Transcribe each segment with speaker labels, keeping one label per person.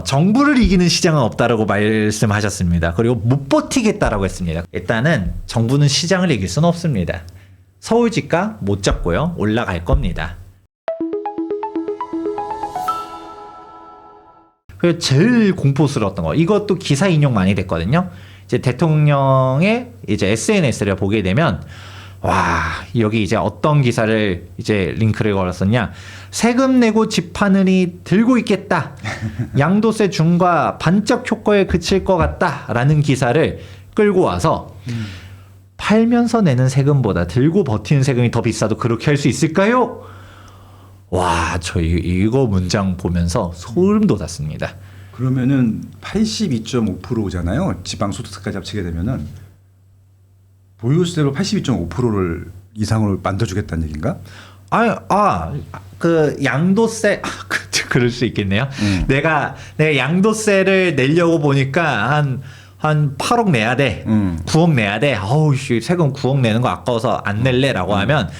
Speaker 1: 정부를 이기는 시장은 없다라고 말씀하셨습니다. 그리고 못 버티겠다라고 했습니다. 일단은 정부는 시장을 이길 수는 없습니다. 서울 집값 못 잡고요. 올라갈 겁니다. 그리고 제일 공포스러웠던 거, 이것도 기사 인용 많이 됐거든요. 이제 대통령의 이제 SNS를 보게 되면, 와, 여기 이제 어떤 기사를 이제 링크를 걸었었냐. 세금 내고 집 하느니 들고 있겠다. 양도세 중과 반짝 효과에 그칠 것 같다. 라는 기사를 끌고 와서, 팔면서 내는 세금보다 들고 버티는 세금이 더 비싸도 그렇게 할 수 있을까요? 와, 저 이거 문장 보면서 소름 돋았습니다.
Speaker 2: 그러면은 82.5%잖아요. 지방소득세까지 합치게 되면은 보유세로 82.5%를 이상으로 만들어주겠다는 얘기인가?
Speaker 1: 그 양도세, 그럴 수 있겠네요. 내가 양도세를 내려고 보니까 한 8억 내야 돼. 9억 내야 돼. 어우, 세금 9억 내는 거 아까워서 안 낼래라고 하면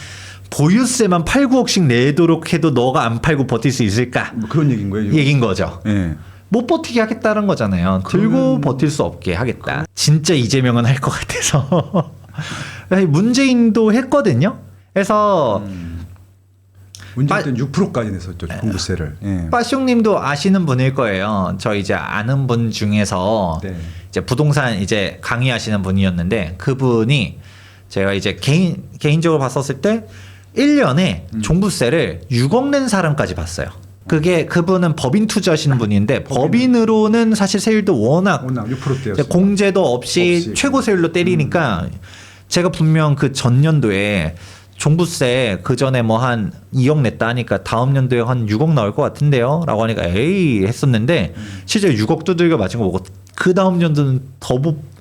Speaker 1: 보유세만 8, 9억씩 내도록 해도 너가 안 팔고 버틸 수 있을까?
Speaker 2: 뭐 그런 얘기인 거예요?
Speaker 1: 얘긴 거죠.
Speaker 2: 네.
Speaker 1: 못 버티게 하겠다는 거잖아요. 들고 버틸 수 없게 하겠다. 진짜 이재명은 할 것 같아서. 문재인도 했거든요. 그래서
Speaker 2: 문재인 때는 6%까지 냈었죠. 종부세를. 예.
Speaker 1: 빠숑님도 아시는 분일 거예요. 저 이제 아는 분 중에서
Speaker 2: 네.
Speaker 1: 이제 부동산 이제 강의하시는 분이었는데, 그분이 제가 이제 개인적으로 봤었을 때 1년에 종부세를 6억 낸 사람까지 봤어요. 그분은 법인 투자하시는 분인데, 법인으로는 사실 세율도 워낙
Speaker 2: 6%대였어요.
Speaker 1: 공제도 없이 최고 세율로 때리니까, 제가 분명 그 전년도에 종부세 그 전에 뭐 한 2억 냈다 하니까 다음 연도에 한 6억 나올 것 같은데요? 라고 하니까 에이 했었는데, 실제 6억 두들겨 맞은 거 보고 그 다음 연도는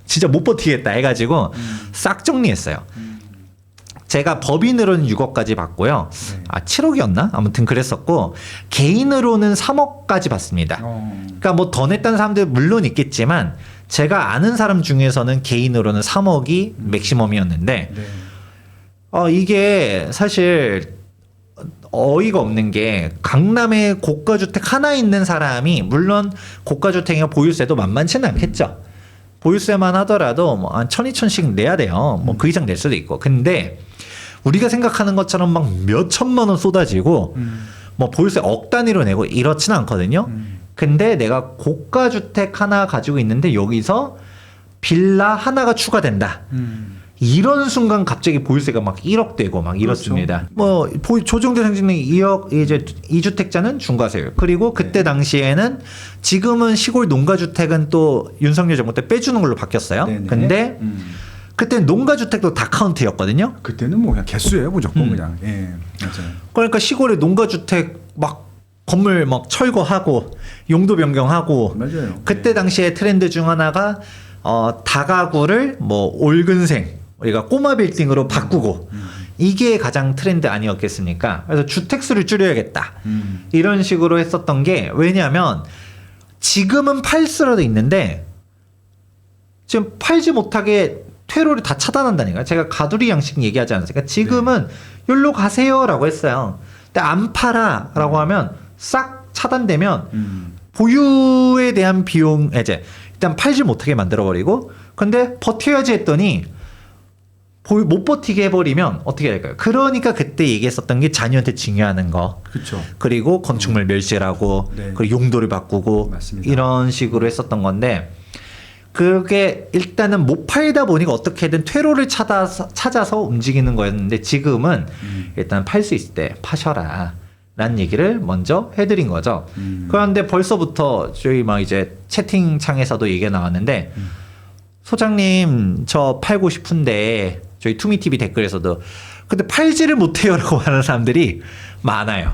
Speaker 1: 진짜 못 버티겠다 해가지고 싹 정리했어요. 제가 법인으로는 6억까지 받고요. 7억이었나? 아무튼 그랬었고, 개인으로는 3억까지 받습니다. 그러니까 뭐 더 냈다는 사람들 물론 있겠지만, 제가 아는 사람 중에서는 개인으로는 3억이 맥시멈이었는데, 이게 사실 어이가 없는 게, 강남에 고가주택 하나 있는 사람이, 물론 고가주택이나 보유세도 만만치는 않겠죠. 보유세만 하더라도 뭐 한 1,000, 2,000씩 내야 돼요. 뭐 그 이상 낼 수도 있고. 근데 우리가 생각하는 것처럼 막 몇 천만 원 쏟아지고 뭐 보유세 억 단위로 내고 이렇지는 않거든요. 근데 내가 고가주택 하나 가지고 있는데 여기서 빌라 하나가 추가된다. 이런 순간 갑자기 보유세가 막 1억 되고 막 이렇습니다. 뭐 조정대 상징은 2억, 이제 2주택자는 중과세율. 그리고 그때 당시에는, 지금은 시골 농가주택은 또 윤석열 정부 때 빼주는 걸로 바뀌었어요. 근데 그때 농가주택도 다 카운트였거든요.
Speaker 2: 그때는 뭐 그냥 개수예요, 무조건 그냥. 예, 맞아요.
Speaker 1: 그러니까 시골에 농가주택 막 건물 막 철거하고 용도 변경하고.
Speaker 2: 맞아요.
Speaker 1: 그때 당시에 트렌드 중 하나가 다가구를 뭐 올근생, 우리가 꼬마 빌딩으로 바꾸고, 이게 가장 트렌드 아니었겠습니까? 그래서 주택수를 줄여야겠다. 이런 식으로 했었던 게, 왜냐하면 지금은 팔 수라도 있는데 지금 팔지 못하게 퇴로를 다 차단한다니까요. 제가 가두리 양식 얘기하지 않았습니까? 지금은 여기로 가세요라고 했어요. 근데 안 팔아라고 하면 싹 차단되면 보유에 대한 비용 해제, 일단 팔지 못하게 만들어버리고, 근데 버텨야지 했더니 못 버티게 해버리면 어떻게 될까요? 그러니까 그때 얘기했었던 게 자녀한테 증여하는 거,
Speaker 2: 그렇죠.
Speaker 1: 그리고 건축물 멸실하고, 그리고 용도를 바꾸고,
Speaker 2: 맞습니다.
Speaker 1: 이런 식으로 했었던 건데, 그게 일단은 못 팔다 보니까 어떻게든 퇴로를 찾아서 움직이는 거였는데, 지금은 일단 팔 수 있을 때 파셔라 라는 얘기를 먼저 해드린 거죠. 그런데 벌써부터 저희 막 이제 채팅창에서도 얘기가 나왔는데, 소장님 저 팔고 싶은데, 저희 투미TV 댓글에서도 근데 팔지를 못해요라고 하는 사람들이 많아요.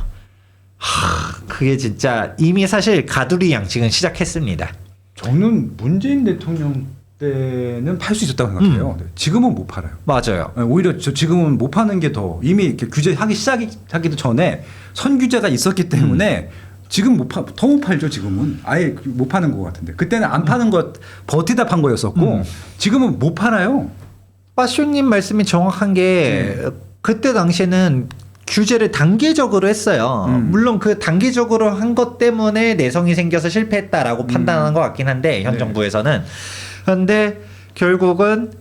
Speaker 1: 그게 진짜 이미 사실 가두리 양식은 시작했습니다.
Speaker 2: 저는 문재인 대통령 때는 팔 수 있었다고 생각해요. 지금은 못 팔아요.
Speaker 1: 맞아요.
Speaker 2: 오히려 지금은 못 파는 게 더, 이미 이렇게 규제하기 시작하기도 전에 선규제가 있었기 때문에 지금 더 못 팔죠. 지금은 아예 못 파는 것 같은데, 그때는 안 파는 것 버티다 판 거였었고, 지금은 못 팔아요.
Speaker 1: 빠쇼님 말씀이 정확한 게, 그때 당시에는 규제를 단계적으로 했어요. 물론 그 단계적으로 한 것 때문에 내성이 생겨서 실패했다라고 판단하는 것 같긴 한데 현
Speaker 2: 네.
Speaker 1: 정부에서는. 그런데 결국은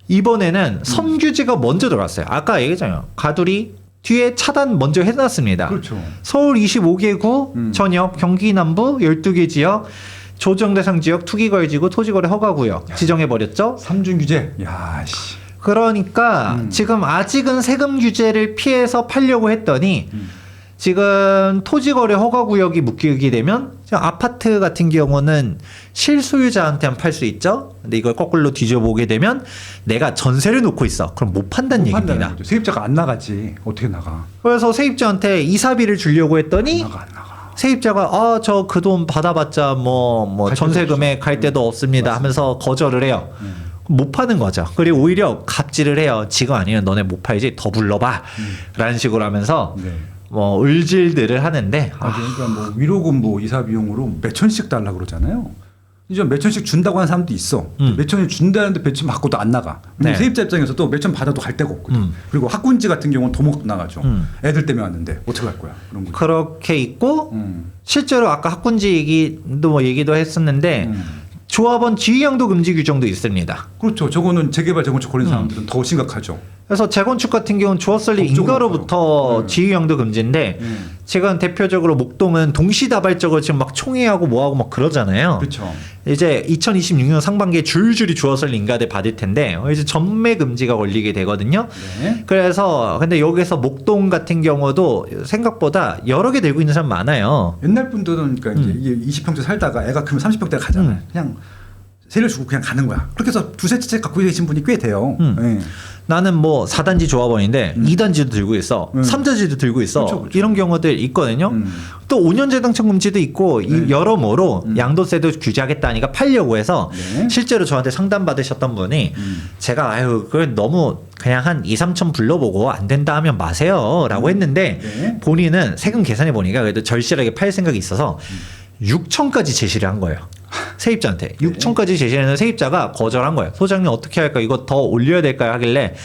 Speaker 1: 이번에는 선 규제가 먼저 들어왔어요. 아까 얘기했잖아요. 가두리 뒤에 차단 먼저 해놨습니다.
Speaker 2: 그렇죠.
Speaker 1: 서울 25개구 전역, 경기 남부 12개 지역, 조정 대상 지역 투기거래지구 토지거래 허가구역 지정해버렸죠.
Speaker 2: 삼중 규제. 야, 씨.
Speaker 1: 그러니까 지금 아직은 세금 규제를 피해서 팔려고 했더니 지금 토지거래 허가구역이 묶이게 되면 지금 아파트 같은 경우는 실소유자한테만 팔 수 있죠. 근데 이걸 거꾸로 뒤져보게 되면 내가 전세를 놓고 있어. 그럼 못 판다는
Speaker 2: 못
Speaker 1: 얘기입니다.
Speaker 2: 판다는 거죠. 세입자가 안 나가지. 어떻게 나가?
Speaker 1: 그래서 세입자한테 이사비를 주려고 했더니
Speaker 2: 안 나가.
Speaker 1: 세입자가 저 그 돈 받아봤자 뭐
Speaker 2: 갈
Speaker 1: 전세금에
Speaker 2: 데도
Speaker 1: 갈 데도 없습니다 하면서 거절을 해요. 못 파는 거죠. 그리고 오히려 갑질을 해요. 지금 아니면 너네 못 팔지 더 불러봐 라는 식으로 하면서
Speaker 2: 네.
Speaker 1: 뭐 을질들을 하는데
Speaker 2: 그러니까 뭐 위로금 뭐 이사 비용으로 몇 천씩 달라 그러잖아요. 이제 몇 천씩 준다고 하는 사람도 있어. 몇 천을 준다는데 몇 천 받고도 안 나가.
Speaker 1: 네.
Speaker 2: 세입자 입장에서도 몇 천 받아도 갈 데가 없거든. 그리고 학군지 같은 경우는 더 못 나가죠. 애들 때문에 왔는데 어떻게 할 거야? 그런 거죠.
Speaker 1: 그렇게 있고 실제로 아까 학군지 얘기도 했었는데 조합원 지휘양도 금지 규정도 있습니다.
Speaker 2: 그렇죠. 저거는 재개발 재건축 걸린 사람들은 더 심각하죠.
Speaker 1: 그래서 재건축 같은 경우는 주어설리
Speaker 2: 법적으로
Speaker 1: 인가로부터 지휘형도 금지인데 제가 대표적으로 목동은 동시다발적으로 지금 막 총회하고 뭐하고 막 그러잖아요.
Speaker 2: 그렇죠.
Speaker 1: 이제 2026년 상반기에 줄줄이 주어설리 인가들 받을 텐데 이제 전매 금지가 걸리게 되거든요.
Speaker 2: 네.
Speaker 1: 그래서 근데 여기서 목동 같은 경우도 생각보다 여러 개 들고 있는 사람 많아요.
Speaker 2: 옛날 분들은 그러니까 이제 이게 20평대 살다가 애가 크면 30평대 가잖아요. 그냥 세를 주고 그냥 가는 거야. 그렇게 해서 두세 채 갖고 계신 분이 꽤 돼요. 네.
Speaker 1: 나는 뭐 4단지 조합원인데 2단지도 들고 있어. 3단지도 들고 있어.
Speaker 2: 그렇죠, 그렇죠.
Speaker 1: 이런 경우들 있거든요. 또 5년제 당첨 금지도 있고 이 여러모로 양도세도 규제하겠다니까 팔려고 해서
Speaker 2: 네.
Speaker 1: 실제로 저한테 상담 받으셨던 분이 제가 그걸 너무 그냥 한 2, 3천 불러보고 안 된다 하면 마세요 라고 했는데
Speaker 2: 네.
Speaker 1: 본인은 세금 계산해 보니까 그래도 절실하게 팔 생각이 있어서 6천까지 제시를 한 거예요. 세입자한테 6천까지 제시하는 세입자가 거절한 거예요. 소장님 어떻게 할까 이거 더 올려야 될까요 하길래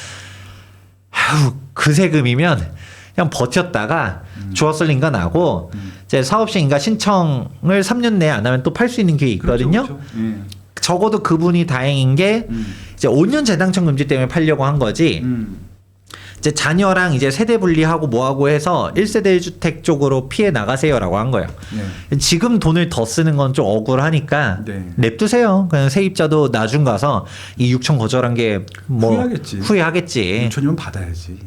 Speaker 1: 그 세금이면 그냥 버텼다가 주어설 인가 나고 이제 사업시 인가 신청을 3년 내에 안 하면 또 팔 수 있는 게 있거든요.
Speaker 2: 그렇죠, 그렇죠. 예.
Speaker 1: 적어도 그분이 다행인 게 이제 5년 재당첨 금지 때문에 팔려고 한 거지. 이제 자녀랑 이제 세대 분리하고 뭐하고 해서 1세대 1주택 쪽으로 피해 나가세요라고 한 거예요.
Speaker 2: 네.
Speaker 1: 지금 돈을 더 쓰는 건 좀 억울하니까
Speaker 2: 네.
Speaker 1: 냅두세요. 그냥 세입자도 나중 가서 이 6천 거절한 게 뭐 후회하겠지.
Speaker 2: 6천이면 받아야지.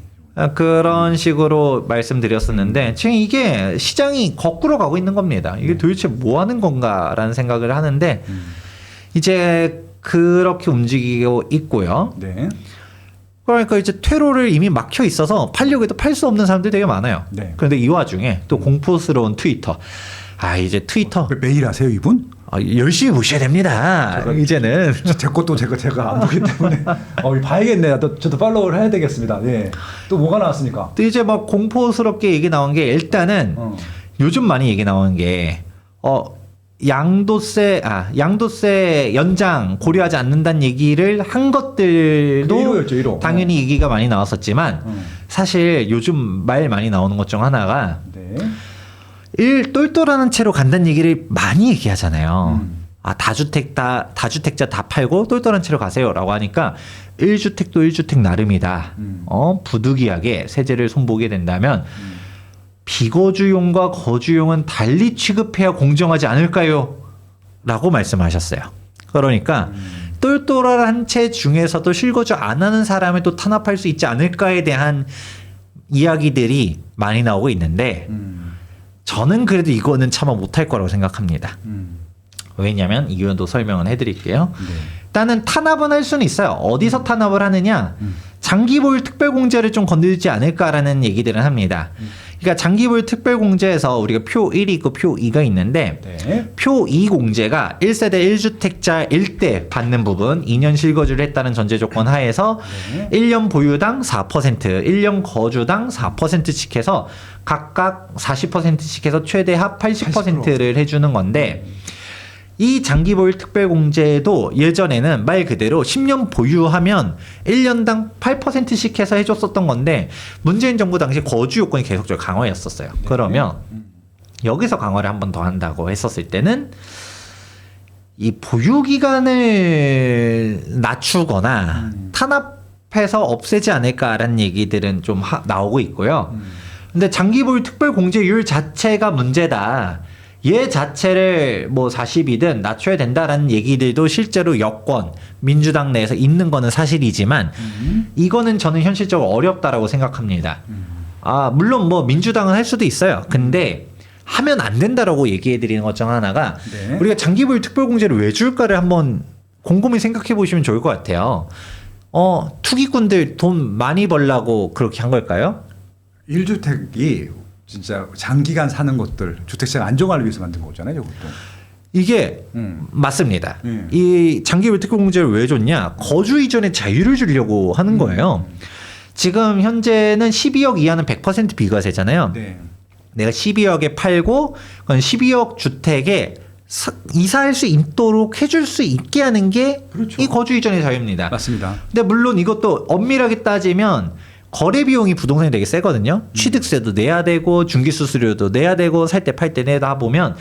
Speaker 1: 그런 식으로 말씀드렸었는데 지금 이게 시장이 거꾸로 가고 있는 겁니다. 이게 도대체 뭐 하는 건가라는 생각을 하는데 이제 그렇게 움직이고 있고요.
Speaker 2: 네.
Speaker 1: 그러니까 이제 퇴로를 이미 막혀 있어서 팔려고 해도 팔 수 없는 사람들이 되게 많아요.
Speaker 2: 네.
Speaker 1: 그런데 이 와중에 또 공포스러운 트위터. 이제 트위터
Speaker 2: 매일 하세요 이분?
Speaker 1: 열심히 보셔야 됩니다. 이제는
Speaker 2: 제 것도 제가 안 보기 때문에 봐야겠네요. 저도 팔로우를 해야 되겠습니다. 예. 또 뭐가 나왔습니까?
Speaker 1: 또 이제 막 공포스럽게 얘기 나온 게 일단은 요즘 많이 얘기 나오는 게 양도세 연장 고려하지 않는다는 얘기를 한 것들도
Speaker 2: 1호였죠, 1호.
Speaker 1: 당연히 얘기가 많이 나왔었지만 사실 요즘 말 많이 나오는 것 중 하나가
Speaker 2: 네.
Speaker 1: 똘똘하는 채로 간다는 얘기를 많이 얘기하잖아요. 다주택자 다 팔고 똘똘한 채로 가세요라고 하니까 1주택도 1주택 나름이다. 부득이하게 세제를 손보게 된다면 비거주용과 거주용은 달리 취급해야 공정하지 않을까요? 라고 말씀하셨어요. 그러니까 똘똘한 채 중에서도 실거주 안 하는 사람을 또 탄압할 수 있지 않을까에 대한 이야기들이 많이 나오고 있는데 저는 그래도 이거는 차마 못할 거라고 생각합니다. 왜냐하면 이유도 설명은 해드릴게요.
Speaker 2: 네.
Speaker 1: 일단은 탄압은 할 수는 있어요. 어디서 탄압을 하느냐? 장기보유 특별공제를 좀 건들지 않을까라는 얘기들은 합니다. 그러니까 장기보유 특별공제에서 우리가 표 1이 있고 표 2가 있는데
Speaker 2: 네.
Speaker 1: 표 2 공제가 1세대 1주택자일 때 받는 부분 2년 실거주를 했다는 전제 조건 하에서 1년 보유당 4%, 1년 거주당 4%씩 해서 각각 40%씩 해서 최대 합 80%를 해주는 건데 이 장기 보유 특별공제도 예전에는 말 그대로 10년 보유하면 1년당 8%씩 해서 해줬었던 건데 문재인 정부 당시 거주 요건이 계속적으로 강화였었어요.
Speaker 2: 네.
Speaker 1: 그러면 여기서 강화를 한 번 더 한다고 했었을 때는 이 보유 기간을 낮추거나 탄압해서 없애지 않을까라는 얘기들은 좀 나오고 있고요. 근데 장기 보유 특별 공제율 자체가 문제다. 얘 자체를 뭐 40이든 낮춰야 된다라는 얘기들도 실제로 여권 민주당 내에서 있는 거는 사실이지만 이거는 저는 현실적으로 어렵다라고 생각합니다. 아, 물론 뭐 민주당은 할 수도 있어요. 근데 하면 안 된다라고 얘기해 드리는 것 중 하나가
Speaker 2: 네.
Speaker 1: 우리가 장기 보유 특별 공제를 왜 줄까를 한번 곰곰이 생각해 보시면 좋을 것 같아요. 투기꾼들 돈 많이 벌라고 그렇게 한 걸까요?
Speaker 2: 1주택이 진짜 장기간 사는 것들 주택시장 안정화를 위해서 만든 거잖아요, 이것도.
Speaker 1: 이게 맞습니다. 이 장기보유 특별 공제를 왜 줬냐? 거주 이전에 자유를 주려고 하는 거예요. 지금 현재는 12억 이하는 100% 비과세잖아요.
Speaker 2: 네.
Speaker 1: 내가 12억에 팔고 그건 12억 주택에 이사할 수 있도록 해줄 수 있게 하는 게 이
Speaker 2: 그렇죠.
Speaker 1: 거주 이전의 자유입니다.
Speaker 2: 맞습니다.
Speaker 1: 근데 물론 이것도 엄밀하게 따지면 거래 비용이 부동산이 되게 세거든요. 취득세도 내야 되고 중개수수료도 내야 되고 살 때 팔 때 내다 보면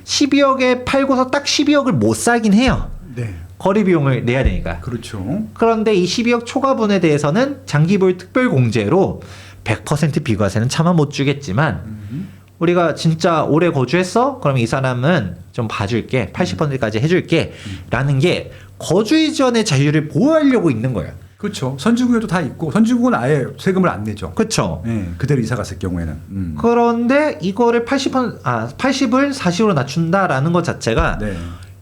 Speaker 1: 12억에 팔고서 딱 12억을 못 사긴 해요.
Speaker 2: 네.
Speaker 1: 거래 비용을 내야 되니까.
Speaker 2: 그렇죠.
Speaker 1: 그런데 이 12억 초과분에 대해서는 장기보유 특별공제로 100% 비과세는 차마 못 주겠지만 우리가 진짜 오래 거주했어? 그러면 이 사람은 좀 봐줄게. 80%까지 해줄게. 라는 게 거주 이전의 자유를 보호하려고 있는 거예요.
Speaker 2: 그렇죠. 선진국에도 다 있고 선진국은 아예 세금을 안 내죠.
Speaker 1: 그렇죠.
Speaker 2: 네, 그대로 이사 갔을 경우에는.
Speaker 1: 그런데 이거를 80을 40으로 낮춘다라는 것 자체가
Speaker 2: 네.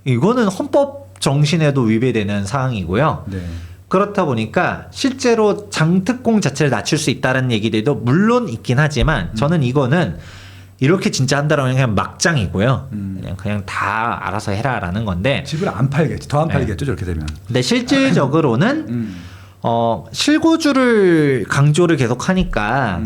Speaker 1: 이거는 헌법 정신에도 위배되는 사항이고요.
Speaker 2: 네.
Speaker 1: 그렇다 보니까 실제로 장특공 자체를 낮출 수 있다는 얘기들도 물론 있긴 하지만 저는 이거는 이렇게 진짜 한다라면 그냥 막장이고요. 그냥 다 알아서 해라라는 건데.
Speaker 2: 집을 안 팔겠지. 더 안 팔겠죠, 저렇게 되면.
Speaker 1: 근데 실질적으로는 실거주를 강조를 계속 하니까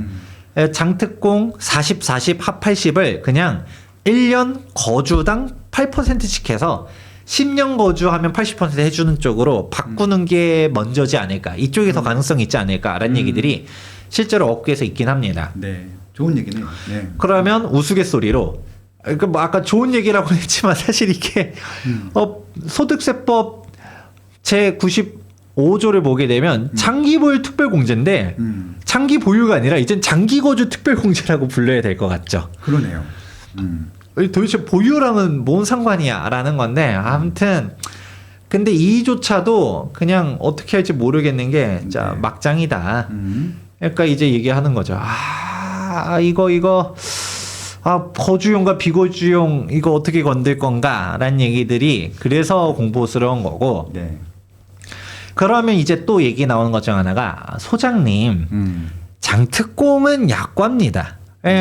Speaker 1: 장특공 40, 40, 합 80을 그냥 1년 거주당 8%씩 해서 10년 거주하면 80% 해주는 쪽으로 바꾸는 게 먼저지 않을까. 이쪽에 더 가능성이 있지 않을까라는 얘기들이 실제로 업계에서 있긴 합니다.
Speaker 2: 네. 좋은 얘기네요. 네.
Speaker 1: 그러면 우스갯소리로 그러니까 뭐 아까 좋은 얘기라고 했지만 사실 이게 소득세법 제 95조를 보게 되면 장기 보유 특별 공제인데 장기 보유가 아니라 이젠 장기 거주 특별 공제라고 불러야 될 것 같죠.
Speaker 2: 그러네요.
Speaker 1: 도대체 보유랑은 뭔 상관이야라는 건데 아무튼 근데 이조차도 그냥 어떻게 할지 모르겠는 게 진짜
Speaker 2: 네.
Speaker 1: 막장이다. 그러니까 이제 얘기하는 거죠. 이거 거주용과 비거주용 이거 어떻게 건들 건가라는 얘기들이 그래서 공포스러운 거고.
Speaker 2: 네.
Speaker 1: 그러면 이제 또 얘기 나오는 것 중 하나가 소장님 장특공은 약과입니다.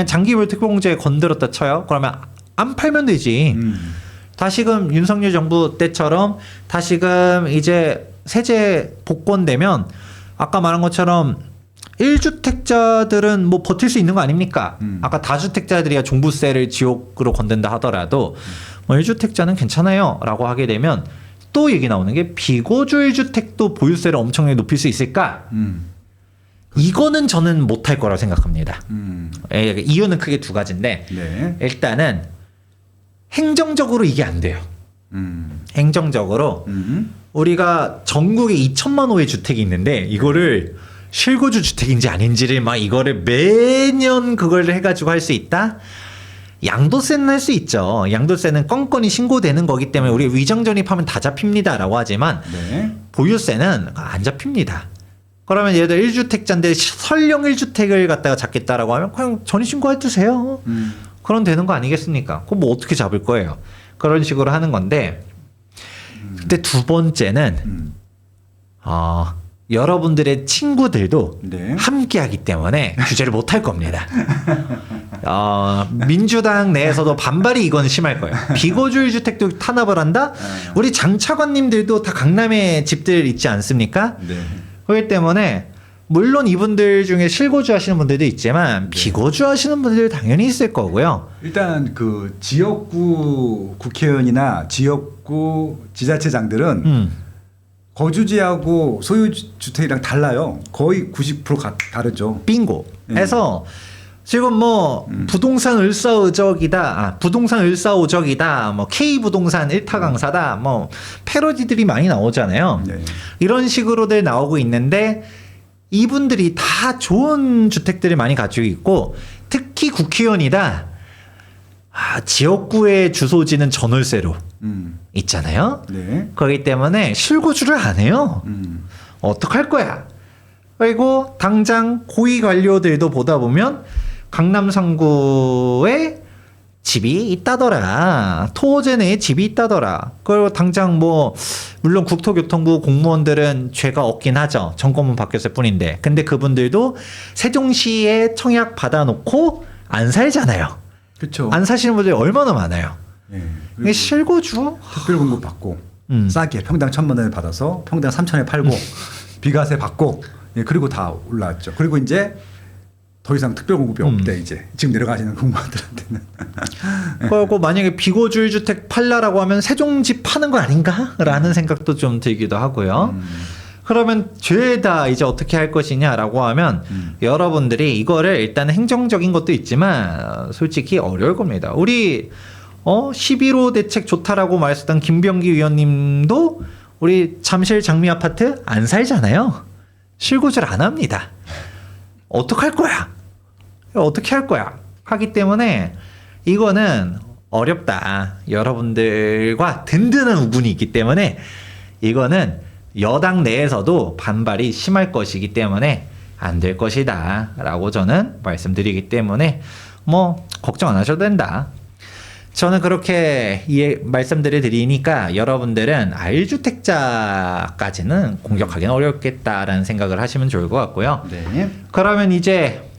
Speaker 1: 장기보유 특공제 건드렸다 쳐요. 그러면 안 팔면 되지. 다시금 윤석열 정부 때처럼 다시금 이제 세제 복권되면 아까 말한 것처럼 1주택자들은 뭐 버틸 수 있는 거 아닙니까? 아까 다주택자들이야 종부세를 지옥으로 건든다 하더라도 뭐 1주택자는 괜찮아요 라고 하게 되면 또 얘기 나오는 게 비거주 1주택도 보유세를 엄청나게 높일 수 있을까? 이거는 저는 못할 거라고 생각합니다. 이유는 크게 두 가지인데
Speaker 2: 네.
Speaker 1: 일단은 행정적으로 이게 안 돼요. 행정적으로 우리가 전국에 2천만 호의 주택이 있는데 이거를 실거주 주택인지 아닌지를 막 이거를 매년 그걸 해가지고 할 수 있다? 양도세는 할 수 있죠. 양도세는 건건이 신고되는 거기 때문에 우리 위정 전입하면 다 잡힙니다라고 하지만
Speaker 2: 네.
Speaker 1: 보유세는 안 잡힙니다. 그러면 예를 들어 1주택자인데 설령 1주택을 갖다가 잡겠다라고 하면 그냥 전입신고해 두세요. 그럼 되는 거 아니겠습니까? 그럼 뭐 어떻게 잡을 거예요? 그런 식으로 하는 건데 근데 두 번째는 여러분들의 친구들도
Speaker 2: 네.
Speaker 1: 함께하기 때문에 규제를 못할 겁니다. 민주당 내에서도 반발이 이건 심할 거예요. 비거주 1주택도 탄압을 한다? 우리 장차관님들도 다 강남에 집들 있지 않습니까?
Speaker 2: 네.
Speaker 1: 그렇기 때문에 물론 이분들 중에 실거주 하시는 분들도 있지만 비거주 하시는 분들 당연히 있을 거고요.
Speaker 2: 일단 그 지역구 국회의원이나 지역구 지자체장들은 거주지하고 소유주택이랑 달라요. 거의 90% 다르죠.
Speaker 1: 빙고. 해서 지금 뭐 부동산 을사오적이다, 부동산 을사오적이다, 뭐 K 부동산 일타 강사다, 뭐 패러디들이 많이 나오잖아요.
Speaker 2: 네.
Speaker 1: 이런 식으로들 나오고 있는데 이분들이 다 좋은 주택들을 많이 가지고 있고 특히 국회의원이다. 지역구의 주소지는 전월세로 있잖아요.
Speaker 2: 네.
Speaker 1: 그렇기 때문에 실거주를 안 해요. 어떡할 거야? 그리고 당장 고위 관료들도 보다 보면 강남 3구에 집이 있다더라. 토호제 내에 집이 있다더라. 그리고 당장 뭐 물론 국토교통부 공무원들은 죄가 없긴 하죠. 정권만 바뀌었을 뿐인데. 근데 그분들도 세종시에 청약 받아놓고 안 살잖아요.
Speaker 2: 그렇죠.
Speaker 1: 안 사시는 분들이 얼마나 많아요.
Speaker 2: 네.
Speaker 1: 이게 실거주?
Speaker 2: 특별공급 받고 싸게 평당 1,000만 원을 받아서 평당 3,000에 팔고 비과세 받고 그리고 다 올라왔죠. 그리고 이제 더 이상 특별공급이 없대 이제 지금 내려가시는 공무원들한테는.
Speaker 1: 그리고 만약에 비거주일 주택 팔라라고 하면 세종집 파는 거 아닌가라는 생각도 좀 들기도 하고요. 그러면 죄다 이제 어떻게 할 것이냐라고 하면 여러분들이 이거를 일단 행정적인 것도 있지만 솔직히 어려울 겁니다. 우리 11호 대책 좋다라고 말했던 김병기 의원님도 우리 잠실 장미 아파트 안 살잖아요. 실거주를 안 합니다. 어떡할 거야? 어떻게 할 거야? 하기 때문에 이거는 어렵다. 여러분들과 든든한 우군이 있기 때문에 이거는 여당 내에서도 반발이 심할 것이기 때문에 안 될 것이다 라고 저는 말씀드리기 때문에 뭐 걱정 안 하셔도 된다. 저는 그렇게 말씀드려 드리니까 여러분들은 알주택자까지는 공격하기는 어렵겠다라는 생각을 하시면 좋을 것 같고요.
Speaker 2: 네.
Speaker 1: 그러면 이제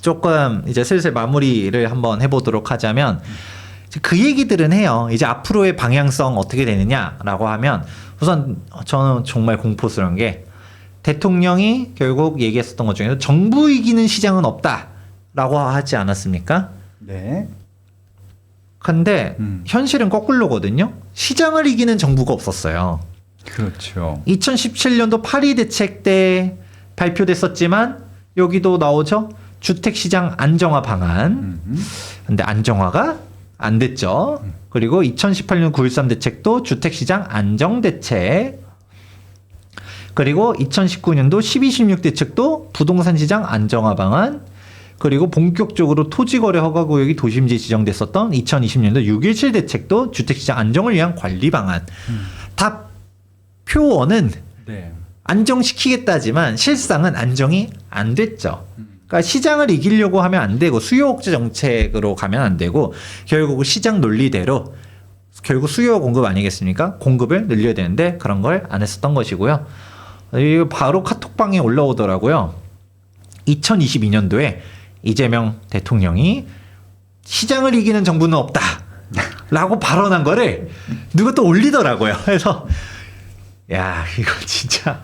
Speaker 1: 조금 이제 슬슬 마무리를 한번 해보도록 하자면 그 얘기들은 해요. 이제 앞으로의 방향성 어떻게 되느냐라고 하면 우선 저는 정말 공포스러운 게 대통령이 결국 얘기했었던 것 중에서 정부 이기는 시장은 없다라고 하지 않았습니까?
Speaker 2: 네.
Speaker 1: 근데 현실은 거꾸로거든요. 시장을 이기는 정부가 없었어요.
Speaker 2: 그렇죠.
Speaker 1: 2017년도 파리 대책 때 발표됐었지만 여기도 나오죠. 주택시장 안정화 방안. 근데 안정화가 안 됐죠. 그리고 2018년 9.13 대책도 주택시장 안정대책. 그리고 2019년도 12.16 대책도 부동산시장 안정화 방안. 그리고 본격적으로 토지거래 허가구역이 도심지 지정됐었던 2020년도 6.17 대책도 주택시장 안정을 위한 관리 방안. 다 표어는
Speaker 2: 네.
Speaker 1: 안정시키겠다지만 실상은 안정이 안 됐죠. 그러니까 시장을 이기려고 하면 안 되고 수요 억제 정책으로 가면 안 되고 결국 시장 논리대로 결국 수요 공급 아니겠습니까? 공급을 늘려야 되는데 그런 걸 안 했었던 것이고요. 이거 바로 카톡방에 올라오더라고요. 2022년도에 이재명 대통령이 시장을 이기는 정부는 없다 라고 발언한 거를 누가 또 올리더라고요. 그래서 야 이거 진짜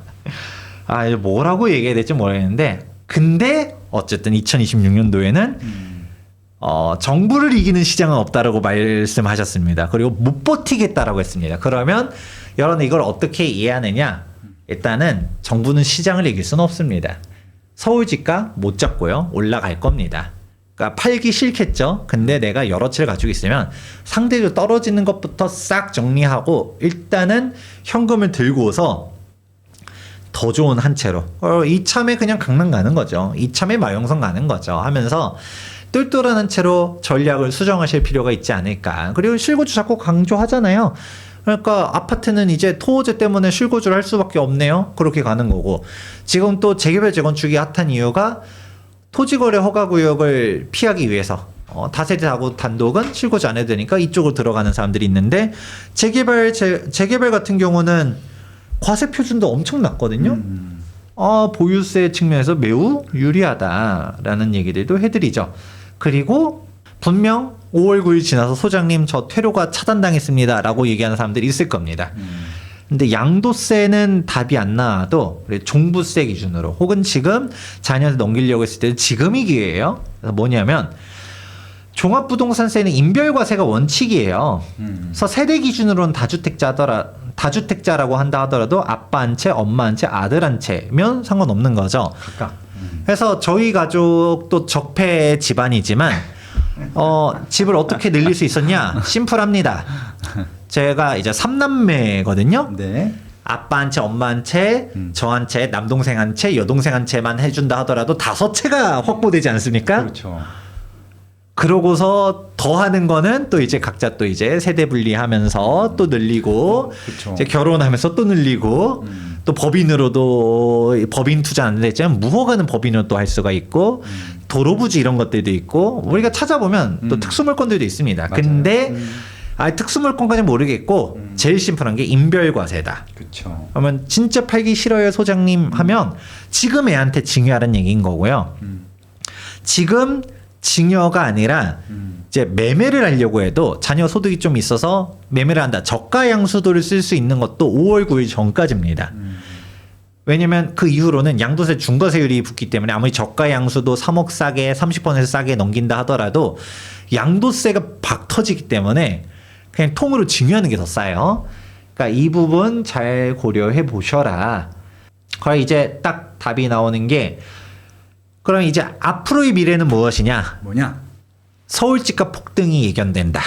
Speaker 1: 이거 뭐라고 얘기해야 될지 모르겠는데 근데 어쨌든 2026년도에는 정부를 이기는 시장은 없다라고 말씀하셨습니다. 그리고 못 버티겠다라고 했습니다. 그러면 여러분 이걸 어떻게 이해하느냐? 일단은 정부는 시장을 이길 수는 없습니다. 서울 집값 못 잡고요. 올라갈 겁니다. 그러니까 팔기 싫겠죠. 근데 내가 여러 채를 가지고 있으면 상대적으로 떨어지는 것부터 싹 정리하고 일단은 현금을 들고서 더 좋은 한 채로 이참에 그냥 강남 가는 거죠. 이참에 마용성 가는 거죠. 하면서 똘똘한 한 채로 전략을 수정하실 필요가 있지 않을까. 그리고 실거주 자꾸 강조하잖아요. 그러니까 아파트는 이제 토호제 때문에 실거주를 할 수밖에 없네요. 그렇게 가는 거고 지금 또 재개발 재건축이 핫한 이유가 토지거래 허가구역을 피하기 위해서 다세대 다고 단독은 실거주 안 해도 되니까 이쪽으로 들어가는 사람들이 있는데 재개발 같은 경우는 과세 표준도 엄청 낮거든요. 보유세 측면에서 매우 유리하다라는 얘기들도 해드리죠. 그리고 분명 5월 9일 지나서 소장님 저 퇴로가 차단당했습니다 라고 얘기하는 사람들이 있을 겁니다. 근데 양도세는 답이 안 나와도 우리 종부세 기준으로 혹은 지금 자녀한테 넘기려고 했을 때는 지금이 기회예요. 그래서 뭐냐면 종합부동산세는 인별과세가 원칙이에요. 그래서 세대 기준으로는 다주택자라고 한다 하더라도 아빠 한 채, 엄마 한 채, 아들 한 채면 상관없는 거죠.
Speaker 2: 각각.
Speaker 1: 그래서 저희 가족도 적폐 집안이지만 집을 어떻게 늘릴 수 있었냐? 심플합니다. 제가 이제 3남매거든요.
Speaker 2: 네.
Speaker 1: 아빠 한 채, 엄마 한 채, 저 한 채, 남동생 한 채, 여동생 한 채만 해준다 하더라도 5채가 확보되지 않습니까?
Speaker 2: 그렇죠.
Speaker 1: 그러고서 더 하는 거는 또 이제 각자 또 이제 세대 분리하면서 또 늘리고
Speaker 2: 그렇죠.
Speaker 1: 이제 결혼하면서 또 늘리고 또 법인으로도 법인 투자 안 됐지만 무허가는 법인으로 또 할 수가 있고 도로부지 이런 것들도 있고 우리가 찾아보면 또 특수물건들도 있습니다.
Speaker 2: 맞아요.
Speaker 1: 근데 특수물건까지는 모르겠고 제일 심플한 게 인별과세다.
Speaker 2: 그렇죠.
Speaker 1: 그러면 진짜 팔기 싫어요 소장님 하면 지금 애한테 증여하라는 얘기인 거고요. 지금 증여가 아니라 이제 매매를 하려고 해도 자녀 소득이 좀 있어서 매매를 한다. 저가 양수도를 쓸 수 있는 것도 5월 9일 전까지입니다. 왜냐면 그 이후로는 양도세 중과세율이 붙기 때문에 아무리 저가 양수도 3억 싸게 30% 싸게 넘긴다 하더라도 양도세가 박 터지기 때문에 그냥 통으로 증여하는 게 더 싸요. 그러니까 이 부분 잘 고려해 보셔라. 거의 이제 딱 답이 나오는 게 그럼 이제 앞으로의 미래는 무엇이냐?
Speaker 2: 뭐냐?
Speaker 1: 서울집값 폭등이 예견된다.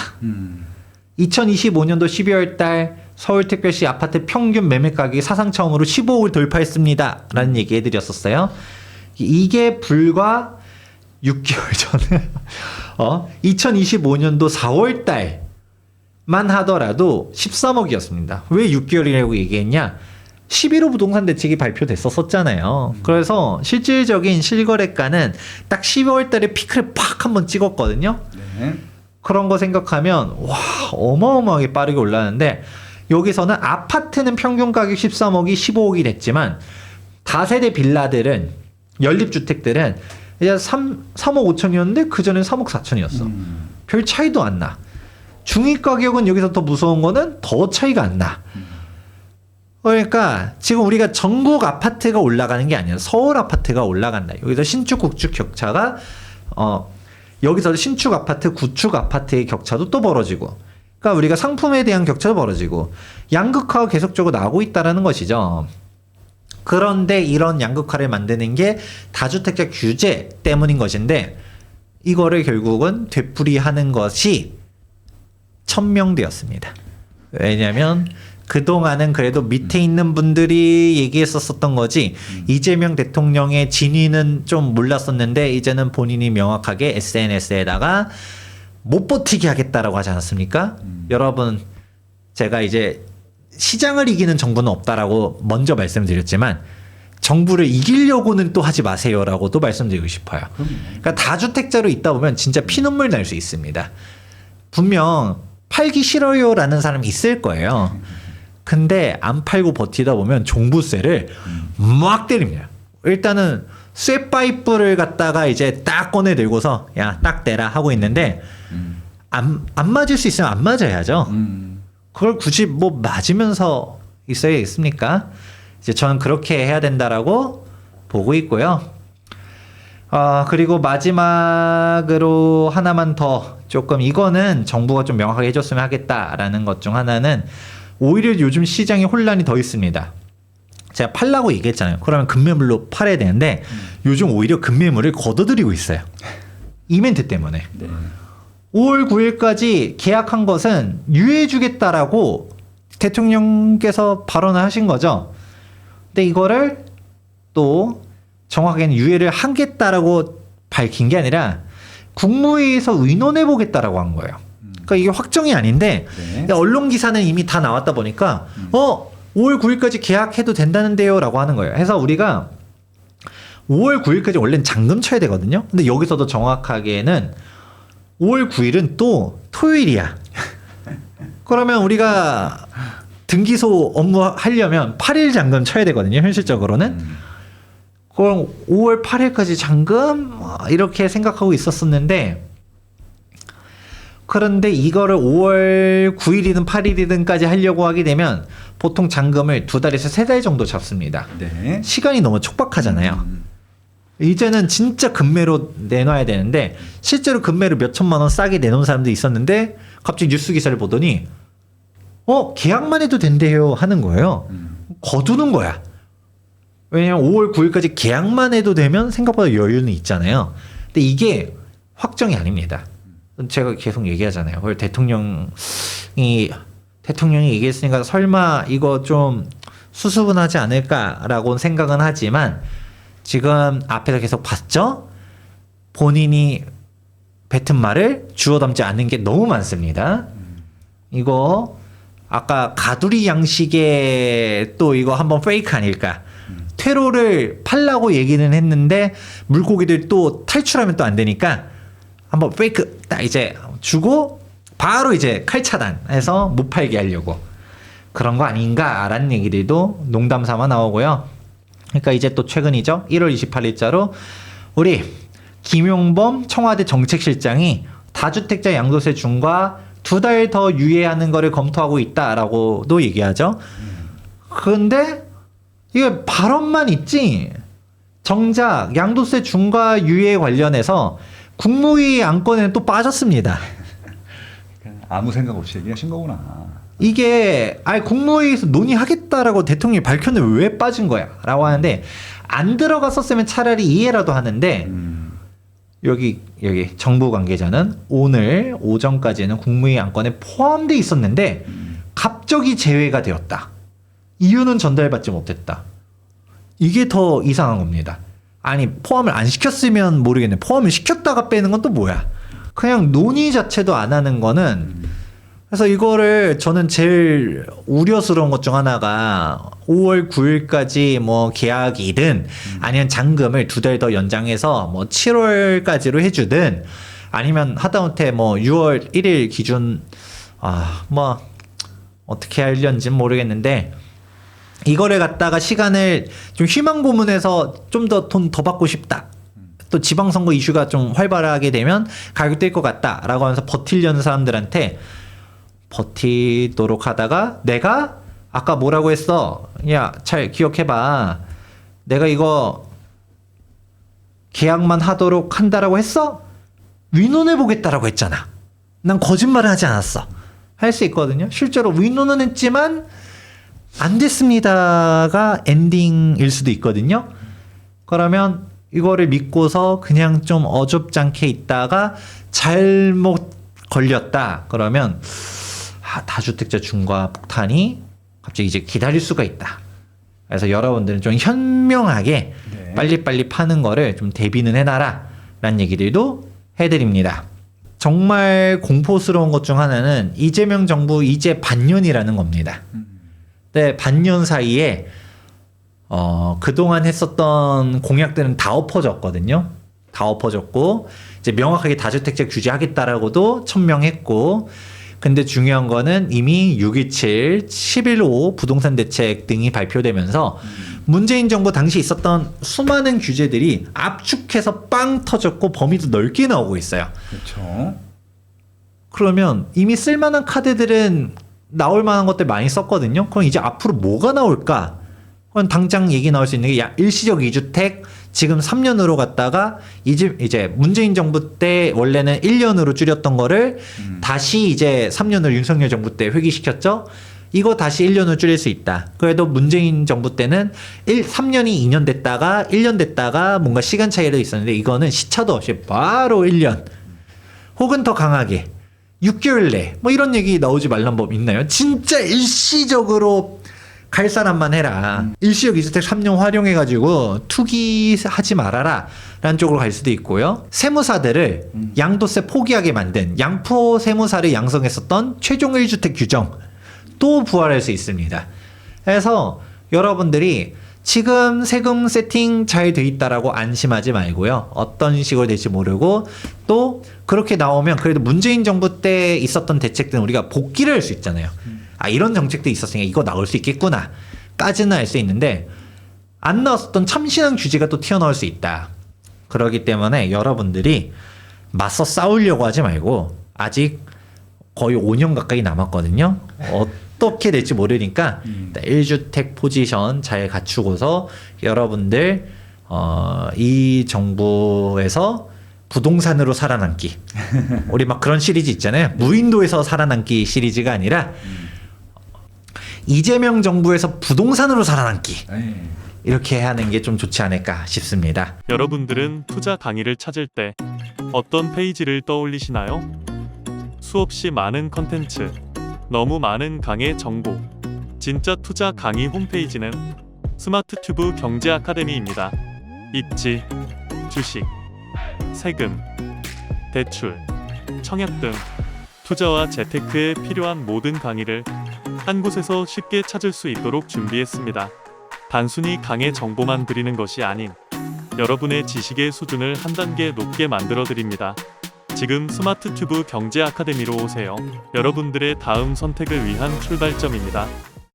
Speaker 1: 2025년도 12월 달 서울특별시 아파트 평균 매매 가격이 사상 처음으로 15억을 돌파했습니다. 라는 얘기 해드렸었어요. 이게 불과 6개월 전에 2025년도 4월 달만 하더라도 13억이었습니다. 왜 6개월이라고 얘기했냐? 11호 부동산 대책이 발표됐었잖아요. 그래서 실질적인 실거래가는 딱 12월 달에 피크를 팍 한번 찍었거든요.
Speaker 2: 네.
Speaker 1: 그런 거 생각하면 와 어마어마하게 빠르게 올랐는데 여기서는 아파트는 평균 가격 13억이 15억이 됐지만 다세대 빌라들은 연립주택들은 이제 3억 5천이었는데 그전엔 3억 4천이었어. 별 차이도 안 나. 중위 가격은 여기서 더 무서운 거는 더 차이가 안 나. 그러니까 지금 우리가 전국 아파트가 올라가는 게 아니라 서울 아파트가 올라간다. 여기서 신축 구축 격차가 여기서 신축 아파트 구축 아파트의 격차도 또 벌어지고 그러니까 우리가 상품에 대한 격차도 벌어지고 양극화가 계속적으로 나오고 있다라는 것이죠. 그런데 이런 양극화를 만드는 게 다주택자 규제 때문인 것인데 이거를 결국은 되풀이하는 것이 천명되었습니다. 왜냐하면 그동안은 그래도 밑에 있는 분들이 얘기했었던 거지 이재명 대통령의 진위는 좀 몰랐었는데 이제는 본인이 명확하게 SNS에다가 못 버티게 하겠다라고 하지 않았습니까? 여러분 제가 이제 시장을 이기는 정부는 없다라고 먼저 말씀드렸지만 정부를 이기려고는 또 하지 마세요라고도 말씀드리고 싶어요. 그러니까 다주택자로 있다 보면 진짜 피눈물 날 수 있습니다. 분명 팔기 싫어요라는 사람이 있을 거예요. 근데 안 팔고 버티다 보면 종부세를 막 때립니다. 일단은 쇠파이프를 갖다가 이제 딱 꺼내 들고서 야 딱 대라 하고 있는데 안 맞을 수 있으면 안 맞아야죠. 그걸 굳이 뭐 맞으면서 있어야겠습니까? 이제 저는 그렇게 해야 된다라고 보고 있고요. 그리고 마지막으로 하나만 더 조금 이거는 정부가 좀 명확하게 해줬으면 하겠다라는 것 중 하나는 오히려 요즘 시장에 혼란이 더 있습니다. 제가 팔라고 얘기했잖아요. 그러면 급매물로 팔아야 되는데 요즘 오히려 급매물을 걷어들이고 있어요. 이벤트 때문에.
Speaker 2: 네.
Speaker 1: 5월 9일까지 계약한 것은 유예해주겠다라고 대통령께서 발언을 하신 거죠. 근데 이거를 또 정확하게는 유예를 하겠다라고 밝힌 게 아니라 국무회의에서 의논해보겠다라고 한 거예요. 그러니까 이게 확정이 아닌데
Speaker 2: 네.
Speaker 1: 언론 기사는 이미 다 나왔다 보니까 5월 9일까지 계약해도 된다는데요 라고 하는 거예요. 해서 우리가 5월 9일까지 원래는 잔금 쳐야 되거든요. 근데 여기서도 정확하게는 5월 9일은 또 토요일이야. 그러면 우리가 등기소 업무 하려면 8일 잔금 쳐야 되거든요. 현실적으로는. 그럼 5월 8일까지 잔금 이렇게 생각하고 있었었는데 그런데 이거를 5월 9일이든 8일이든까지 하려고 하게 되면 보통 잔금을 2달에서 3달 정도 잡습니다.
Speaker 2: 네.
Speaker 1: 시간이 너무 촉박하잖아요. 이제는 진짜 금매로 내놔야 되는데 실제로 금매로 몇 천만 원 싸게 내놓은 사람도 있었는데 갑자기 뉴스 기사를 보더니 계약만 해도 된대요 하는 거예요. 거두는 거야. 왜냐면 5월 9일까지 계약만 해도 되면 생각보다 여유는 있잖아요. 근데 이게 확정이 아닙니다. 제가 계속 얘기하잖아요. 그걸 대통령이 얘기했으니까 설마 이거 좀 수수분하지 않을까라고 생각은 하지만 지금 앞에서 계속 봤죠? 본인이 뱉은 말을 주워 담지 않는 게 너무 많습니다. 이거 아까 가두리 양식에 또 이거 한번 페이크 아닐까? 퇴로를 팔라고 얘기는 했는데 물고기들 또 탈출하면 또 안 되니까 한번 페이크 딱 이제 주고 바로 이제 칼 차단해서 못 팔게 하려고 그런 거 아닌가라는 얘기들도 농담 삼아 나오고요. 그러니까 이제 또 최근이죠. 1월 28일자로 우리 김용범 청와대 정책실장이 다주택자 양도세 중과 2달 더 유예하는 거를 검토하고 있다라고도 얘기하죠. 근데 이게 발언만 있지 정작 양도세 중과 유예 관련해서 국무회의 안건에는 또 빠졌습니다.
Speaker 2: 아무 생각 없이 얘기하신 거구나.
Speaker 1: 이게 국무회의에서 논의하겠다라고 대통령이 밝혔는데 왜 빠진 거야? 라고 하는데 안 들어갔었으면 차라리 이해라도 하는데 여기 정부 관계자는 오늘 오전까지는 국무회의 안건에 포함돼 있었는데 갑자기 제외가 되었다. 이유는 전달받지 못했다. 이게 더 이상한 겁니다. 아니 포함을 안 시켰으면 모르겠네. 포함을 시켰다가 빼는 건 또 뭐야? 그냥 논의 자체도 안 하는 거는 그래서 이거를 저는 제일 우려스러운 것 중 하나가 5월 9일까지 뭐 계약이든 아니면 잔금을 2달 더 연장해서 뭐 7월까지로 해주든 아니면 하다못해 뭐 6월 1일 기준 뭐 어떻게 하려는지는 모르겠는데 이거를 갖다가 시간을 좀 희망 고문해서 좀 더 돈 더 받고 싶다. 또 지방선거 이슈가 좀 활발하게 되면 가격 뛸 것 같다라고 하면서 버틸려는 사람들한테 버티도록 하다가 내가 아까 뭐라고 했어? 야, 잘 기억해봐. 내가 이거 계약만 하도록 한다라고 했어? 위논해 보겠다라고 했잖아. 난 거짓말을 하지 않았어. 할 수 있거든요. 실제로 위논은 했지만 안 됐습니다가 엔딩일 수도 있거든요. 그러면 이거를 믿고서 그냥 좀 어줍잖게 있다가 잘못 걸렸다. 그러면 다주택자 중과 폭탄이 갑자기 이제 기다릴 수가 있다. 그래서 여러분들은 좀 현명하게
Speaker 2: 네.
Speaker 1: 빨리빨리 파는 거를 좀 대비는 해놔라 라는 얘기들도 해드립니다. 정말 공포스러운 것 중 하나는 이재명 정부 이제 반년이라는 겁니다. 네, 반년 사이에 그동안 했었던 공약들은 다 엎어졌거든요. 다 엎어졌고 이제 명확하게 다주택자 규제하겠다라고도 천명했고 근데 중요한 거는 이미 6.27, 11.5 부동산 대책 등이 발표되면서 문재인 정부 당시 있었던 수많은 규제들이 압축해서 빵 터졌고 범위도 넓게 나오고 있어요.
Speaker 2: 그렇죠.
Speaker 1: 그러면 이미 쓸만한 카드들은 나올 만한 것들 많이 썼거든요. 그럼 이제 앞으로 뭐가 나올까? 그건 당장 얘기 나올 수 있는 게 일시적 2주택 지금 3년으로 갔다가 이제 문재인 정부 때 원래는 1년으로 줄였던 거를 다시 이제 3년을 윤석열 정부 때 회귀시켰죠. 이거 다시 1년으로 줄일 수 있다. 그래도 문재인 정부 때는 3년이 2년 됐다가 1년 됐다가 뭔가 시간 차이도 있었는데 이거는 시차도 없이 바로 1년 혹은 더 강하게 6개월 내 뭐 이런 얘기 나오지 말란 법 있나요? 진짜 일시적으로 갈 사람만 해라. 일시적 2주택 3년 활용해가지고 투기하지 말아라 라는 쪽으로 갈 수도 있고요. 세무사들을 양도세 포기하게 만든 양포 세무사를 양성했었던 최종 1주택 규정 또 부활할 수 있습니다. 그래서 여러분들이 지금 세금 세팅 잘 돼 있다라고 안심하지 말고요. 어떤 식으로 될지 모르고 또 그렇게 나오면 그래도 문재인 정부 때 있었던 대책들은 우리가 복기를 할 수 있잖아요. 이런 정책도 있었으니까 이거 나올 수 있겠구나 까지는 알 수 있는데 안 나왔었던 참신한 규제가 또 튀어나올 수 있다. 그렇기 때문에 여러분들이 맞서 싸우려고 하지 말고 아직 거의 5년 가까이 남았거든요. 어떻게 될지 모르니까 1주택 포지션 잘 갖추고서 여러분들 이 정부에서 부동산으로 살아남기. 우리 막 그런 시리즈 있잖아요. 무인도에서 살아남기 시리즈가 아니라 이재명 정부에서 부동산으로 살아남기.
Speaker 2: 네.
Speaker 1: 이렇게 하는 게 좀 좋지 않을까 싶습니다.
Speaker 3: 여러분들은 투자 강의를 찾을 때 어떤 페이지를 떠올리시나요? 수없이 많은 컨텐츠, 너무 많은 강의 정보. 진짜 투자 강의 홈페이지는 스마트튜브 경제 아카데미입니다. 입지, 주식, 세금, 대출, 청약 등 투자와 재테크에 필요한 모든 강의를 한 곳에서 쉽게 찾을 수 있도록 준비했습니다. 단순히 강의 정보만 드리는 것이 아닌 여러분의 지식의 수준을 한 단계 높게 만들어 드립니다. 지금 스마트튜브 경제 아카데미로 오세요. 여러분들의 다음 선택을 위한 출발점입니다.